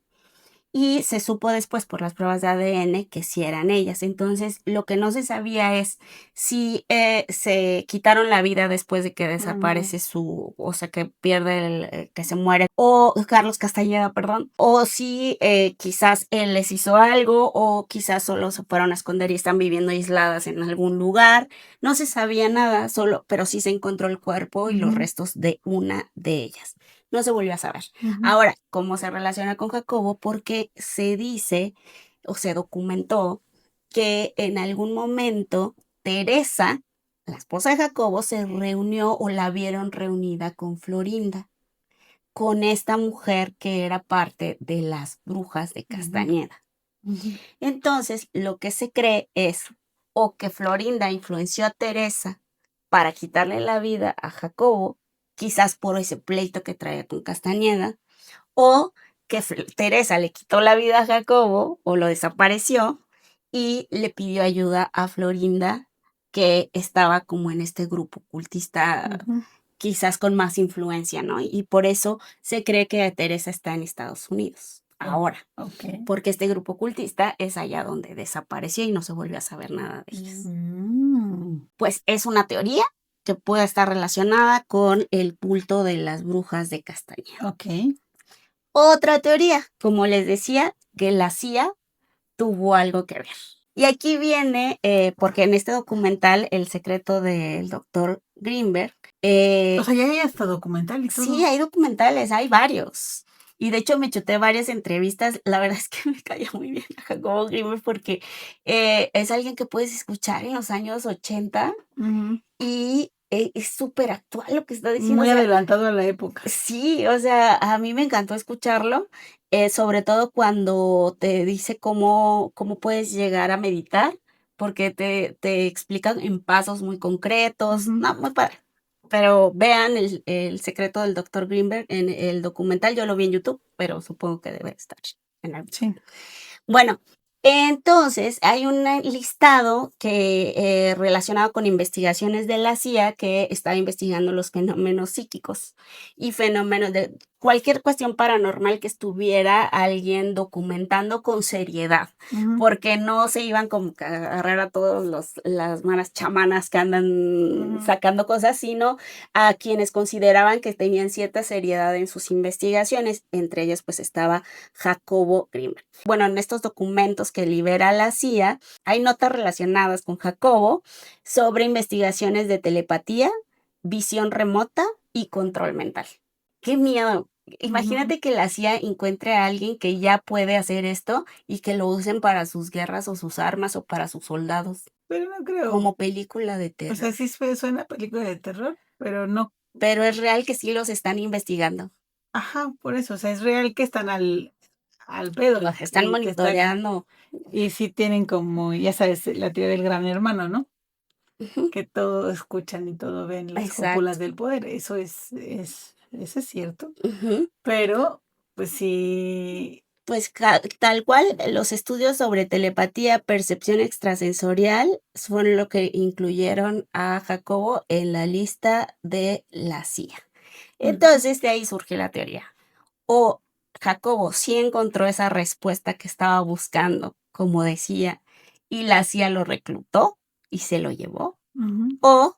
Y se supo después por las pruebas de ADN que sí eran ellas. Entonces, lo que no se sabía es si se quitaron la vida después de que desaparece o sea, que pierde, que se muere, o Carlos Castañeda, perdón, o si quizás él les hizo algo, o quizás solo se fueron a esconder y están viviendo aisladas en algún lugar. No se sabía nada, pero sí se encontró el cuerpo y los restos de una de ellas. No se volvió a saber. Ahora, ¿cómo se relaciona con Jacobo? Porque se dice o se documentó que en algún momento Teresa, la esposa de Jacobo, se reunió o la vieron reunida con Florinda, con esta mujer que era parte de las brujas de Castañeda. Entonces, lo que se cree es o que Florinda influenció a Teresa para quitarle la vida a Jacobo, quizás por ese pleito que traía con Castañeda, o que Teresa le quitó la vida a Jacobo o lo desapareció y le pidió ayuda a Florinda, que estaba como en este grupo cultista, quizás con más influencia, ¿no? Y por eso se cree que Teresa está en Estados Unidos ahora, porque este grupo cultista es allá donde desapareció y no se volvió a saber nada de ellas. Pues es una teoría que puede estar relacionada con el culto de las brujas de Castañeda. Otra teoría, como les decía, que la CIA tuvo algo que ver. Y aquí viene, porque en este documental, El secreto del doctor Greenberg.
O sea, ya hay hasta documental y todo.
Sí, hay documentales, hay varios. Y de hecho me chuté varias entrevistas. La verdad es que me caía muy bien a Jacobo Greenberg porque es alguien que puedes escuchar en los años 80 y es súper actual lo que está diciendo,
Muy
o sea,
adelantado a la época.
sí, o sea, a mí me encantó escucharlo, sobre todo cuando te dice cómo puedes llegar a meditar, porque te explican en pasos muy concretos.
Ujú.
No, muy padre. Pero vean El secreto del doctor Greenberg en el documental, yo lo vi en YouTube, pero supongo que debe estar en algún.
Sí.
Bueno, entonces hay un listado que relacionado con investigaciones de la CIA que está investigando los fenómenos psíquicos y fenómenos de cualquier cuestión paranormal que estuviera alguien documentando con seriedad,
Ujú,
porque no se iban como que a agarrar a todos las malas chamanas que andan
ujú,
sacando cosas, sino a quienes consideraban que tenían cierta seriedad en sus investigaciones. Entre ellas pues estaba Jacobo Greenberg. Bueno, en estos documentos que libera la CIA hay notas relacionadas con Jacobo sobre investigaciones de telepatía, visión remota y control mental. ¡Qué miedo!
ujú.
Imagínate que la CIA encuentre a alguien que ya puede hacer esto y que lo usen para sus guerras o sus armas o para sus soldados,
Pero no creo.
como película de
O sea,
terror.
sí suena película de terror, pero no.
Pero es real que sí los están investigando.
Ajá, por eso. O sea, es real que están al pedo
Los están
y que están,
monitoreando.
y sí tienen como, ya sabes, la teoría del gran hermano, ¿no?
Ujú,
Que todo escuchan y todo ven las
exacto.
cúpulas del poder. Eso eso es cierto.
Ujú.
Pero, pues sí.
Pues tal cual, los estudios sobre telepatía, percepción extrasensorial son lo que incluyeron a Jacobo en la lista de la CIA.
Ujú,
Entonces, de ahí surge la teoría. O Jacobo sí encontró esa respuesta que estaba buscando, como decía, y la CIA lo reclutó y se lo llevó.
ujú,
O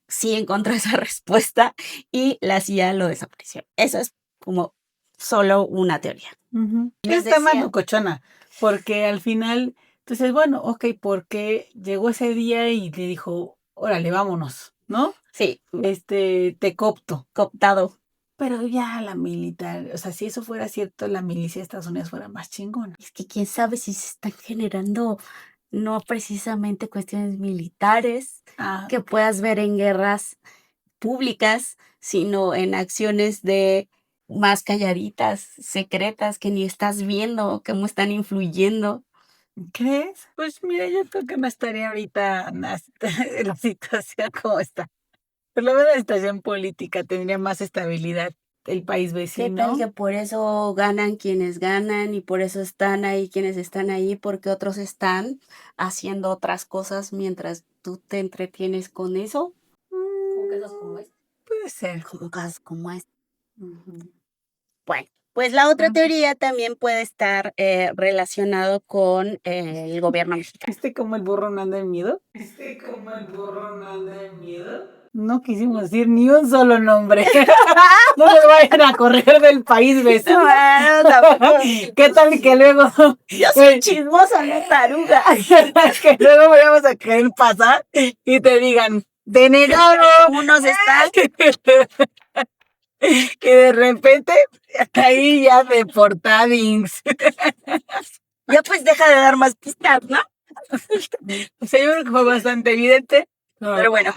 sí encontró esa respuesta y la CIA lo desapareció. Eso es como solo una teoría.
ujú.
Les
Está más
decía,
locochona, porque al final, entonces, bueno, ok, porque llegó ese día y le dijo, órale, vámonos, ¿no?
sí,
Te copto.
cooptado.
Pero ya la militar, o sea, si eso fuera cierto, la milicia de Estados Unidos fuera más chingona.
Es que quién sabe si se están generando no precisamente cuestiones militares
Ah,
que
ok.
puedas ver en guerras públicas, sino en acciones de más calladitas, secretas, que ni estás viendo, cómo están influyendo.
¿Crees? Pues mira, yo creo que no estaría ahorita en la situación como está. Por lo menos la situación política tendría más estabilidad el país
¿Qué tal
vecino.
que por eso ganan quienes ganan y por eso están ahí quienes están ahí, porque otros están haciendo otras cosas mientras tú te entretienes con eso? Como casos como
Mm,
este.
puede ser.
Como casos como este.
Ujú.
Bueno, pues la otra
Ah,
teoría también puede estar relacionado con el gobierno mexicano.
¿viste cómo el burro no anda en miedo? ¿Viste cómo el burro no anda en miedo? No quisimos decir ni un solo nombre. No nos vayan a correr del país vecino.
No, tampoco.
¿Qué tal que luego,
Yo soy chismosa, no taruga.
que luego vayamos a querer pasar y te digan, denegado?
Unos están.
Y de repente, ahí ya deportadings.
Ya pues deja de dar más pistas, ¿no?
O sea, yo creo que fue bastante evidente. No,
Pero bueno,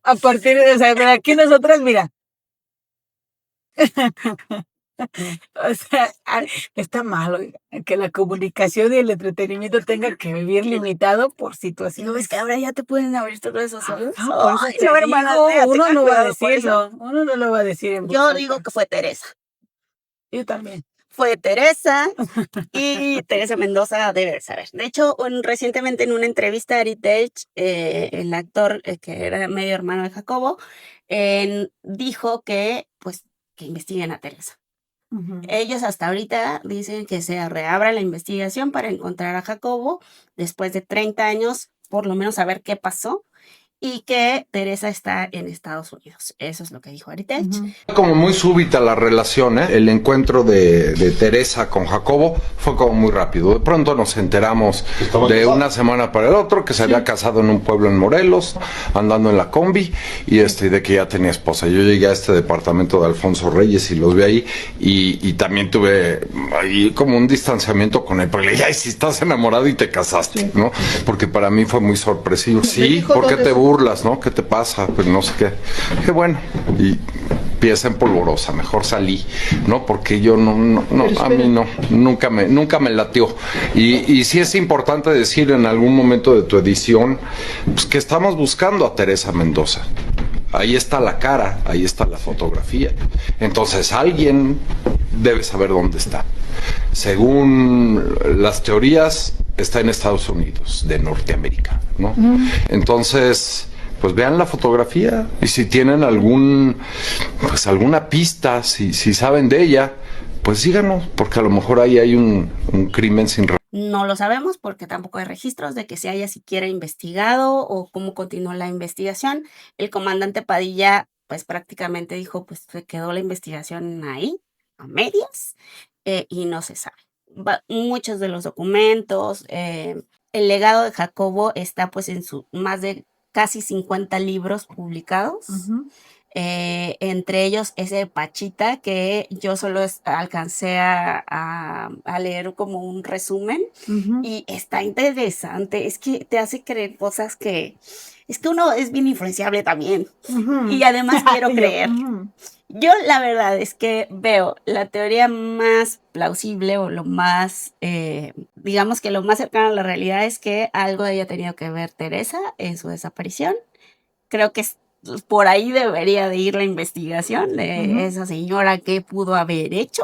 a partir de, o sea, de aquí nosotras, mira. O sea, está mal, oiga, que la comunicación y el entretenimiento tenga que vivir limitado por
¿no ves
situaciones.
que ahora ya te pueden abrir tus redes sociales?
No, por eso
Ay,
te
no, hermana,
digo, uno
tengan
no va a
cuidado por eso.
decirlo, uno no lo va a decir en voz
Yo digo
alta.
que fue Teresa.
Yo también.
Fue Teresa y Teresa Mendoza debe saber. De hecho, recientemente en una entrevista a Ari Telch, el actor que era medio hermano de Jacobo, dijo que, pues, que investiguen a Teresa.
Ujú.
Ellos hasta ahorita dicen que se reabra la investigación para encontrar a Jacobo después de 30 años, por lo menos saber qué pasó y que Teresa está en Estados Unidos. Eso es lo que dijo Ari Telch.
Ujú.
Como muy súbita la relación, ¿eh? El encuentro de Teresa con Jacobo fue como muy rápido. De pronto nos enteramos de una semana para el otro que se había casado en un pueblo en Morelos, andando en la combi, y de que ya tenía esposa. Yo llegué a este departamento de Alfonso Reyes y los vi ahí, y también tuve ahí como un distanciamiento con él, porque le dije, ay, si estás enamorado y te casaste, ¿no? Porque para mí fue muy sorpresivo. Sí, ¿por qué te burlas? burlas, ¿no? ¿Qué te pasa? Pues no sé qué. Qué bueno. Y pieza en polvorosa, mejor salí, ¿no? Porque yo no, a mí no, nunca me latió. Y sí es importante decir en algún momento de tu edición, pues que estamos buscando a Teresa Mendoza. Ahí está la cara, ahí está la fotografía. Entonces alguien debe saber dónde está. Según las teorías, está en Estados Unidos, de Norteamérica, ¿no? Entonces, pues vean la fotografía y si tienen alguna pista, si saben de ella, pues síganos, porque a lo mejor ahí hay un crimen sin resolver.
No lo sabemos porque tampoco hay registros de que se haya siquiera investigado o cómo continuó la investigación. El comandante Padilla, pues prácticamente dijo, pues se quedó la investigación ahí, a medias, y no se sabe. Muchos de los documentos, el legado de Jacobo está pues en más de casi 50 libros publicados. Entre ellos ese de Pachita, que yo solo alcancé a leer como un resumen, y está interesante. Es que te hace creer cosas que... Es que uno es bien influenciable también. Y además quiero creer. Yo la verdad es que veo la teoría más plausible o lo más, digamos que lo más cercano a la realidad es que algo haya tenido que ver Teresa en su desaparición. Creo que por ahí debería de ir la investigación de esa señora, qué pudo haber hecho.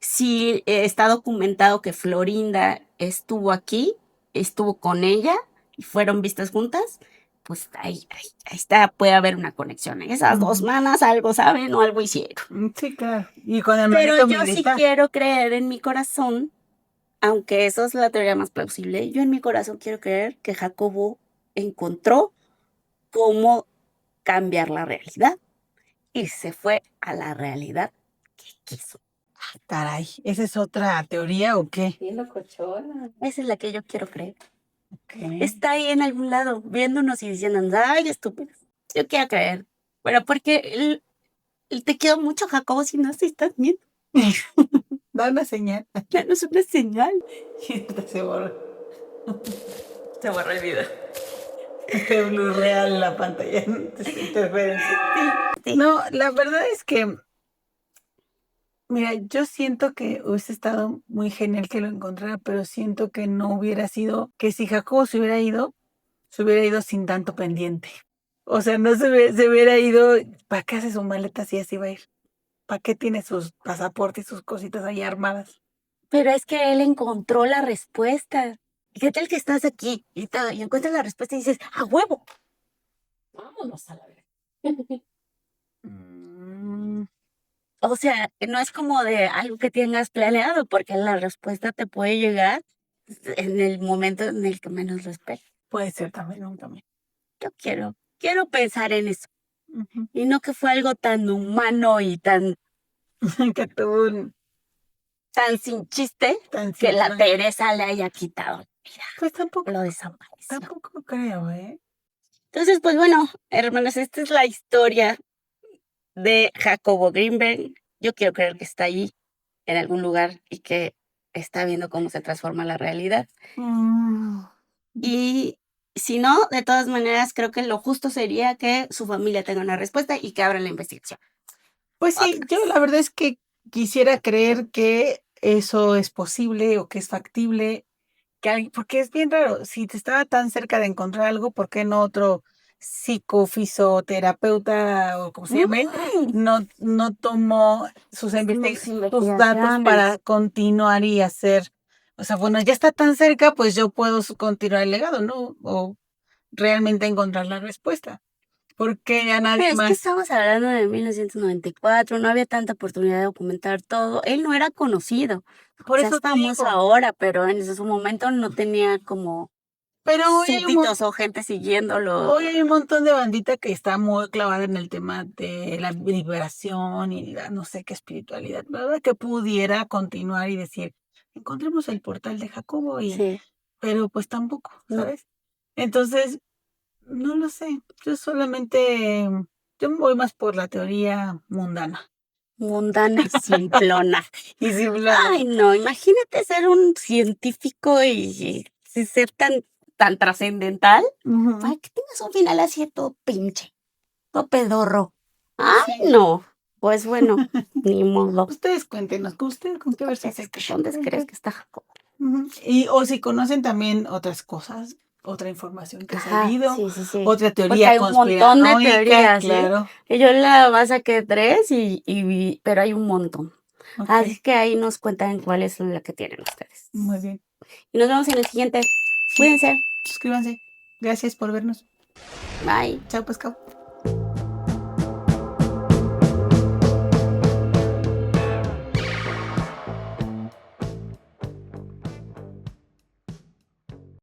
Si está documentado que Florinda estuvo aquí, estuvo con ella y fueron vistas juntas, pues ahí está, puede haber una conexión. Esas dos manas algo saben o algo hicieron.
Sí, claro. Y con el
Pero
maldito
yo sí
militar.
quiero creer en mi corazón, aunque eso es la teoría más plausible, yo en mi corazón quiero creer que Jacobo encontró cómo cambiar la realidad y se fue a la realidad que quiso.
Caray, ¿esa es otra teoría o qué?
Bien locochona. Esa es la que yo quiero creer.
Okay.
Está ahí en algún lado viéndonos y diciendo, ay, estúpidos. Yo quiero creer. Pero porque te quiero mucho, Jacobo, si no se estás viendo.
Da una señal.
Danos una señal.
Se borra.
Se borró el video.
Este blue real en la pantalla. Interferencia.
Sí.
No, la verdad es que, mira, yo siento que hubiese estado muy genial que lo encontrara, pero siento que no hubiera sido, que si Jacobo se hubiera ido sin tanto pendiente. O sea, no se hubiera ido, ¿para qué hace su maleta si así va a ir? ¿Para qué tiene sus pasaportes y sus cositas ahí armadas?
Pero es que él encontró la respuesta. ¿Qué tal que estás aquí y encuentras la respuesta y dices, ¡a huevo! Vámonos a la verdad. O sea, no es como de algo que tengas planeado, porque la respuesta te puede llegar en el momento en el que menos lo esperes.
Puede ser también, ¿no? También.
Yo quiero pensar en eso. Y no que fue algo tan humano y tan
Que tuvo
tan sin chiste que la Teresa le haya quitado. Mira,
pues tampoco
lo desapareció.
Tampoco creo, ¿eh?
Entonces, pues bueno, hermanos, esta es la historia de Jacobo Greenberg. Yo quiero creer que está ahí en algún lugar y que está viendo cómo se transforma la realidad. Y si no, de todas maneras, creo que lo justo sería que su familia tenga una respuesta y que abran la investigación.
Pues sí, yo la verdad es que quisiera creer que eso es posible o que es factible, porque es bien raro, si te estaba tan cerca de encontrar algo, ¿por qué no otro psicofisioterapeuta o como se llame, no tomó sus datos para continuar y hacer, o sea, bueno, ya está tan cerca, pues yo puedo continuar el legado, ¿no? O realmente encontrar la respuesta. Porque ya nadie
más. Es que estamos hablando de 1994, no había tanta oportunidad de documentar todo. Él no era conocido.
Por eso
estamos ahora, pero en su momento no tenía como súbditos o gente siguiéndolo.
Hoy hay un montón de bandita que está muy clavada en el tema de la liberación y la no sé qué espiritualidad, ¿verdad? Que pudiera continuar y decir, encontremos el portal de Jacobo pero pues tampoco, ¿sabes? Entonces, no lo sé. Yo me voy más por la teoría mundana.
Mundana y simplona.
Y simplona.
Ay, no, imagínate ser un científico y ser tan tan trascendental,
Ujú.
para que tengas un final así todo pinche, todo pedorro. Ay,
Sí.
no. Pues bueno, ni modo.
Ustedes cuéntenos, ¿con qué versión se
¿Dónde
quedan?
crees que está Jacobo?
Ujú. O si conocen también otras cosas, otra información que ha
Ajá,
salido,
sí, sí, sí.
otra
Porque
teoría
hay un montón de
conspiranoica,
teorías, ¿sí?
claro.
Que yo nada más saqué 3 pero hay un montón. Así
Ok,
que ahí nos cuentan cuál es la que tienen ustedes.
muy bien.
Y nos vemos en el siguiente.
Sí,
Cuídense.
suscríbanse. Gracias por vernos.
Bye.
Chao, pescado.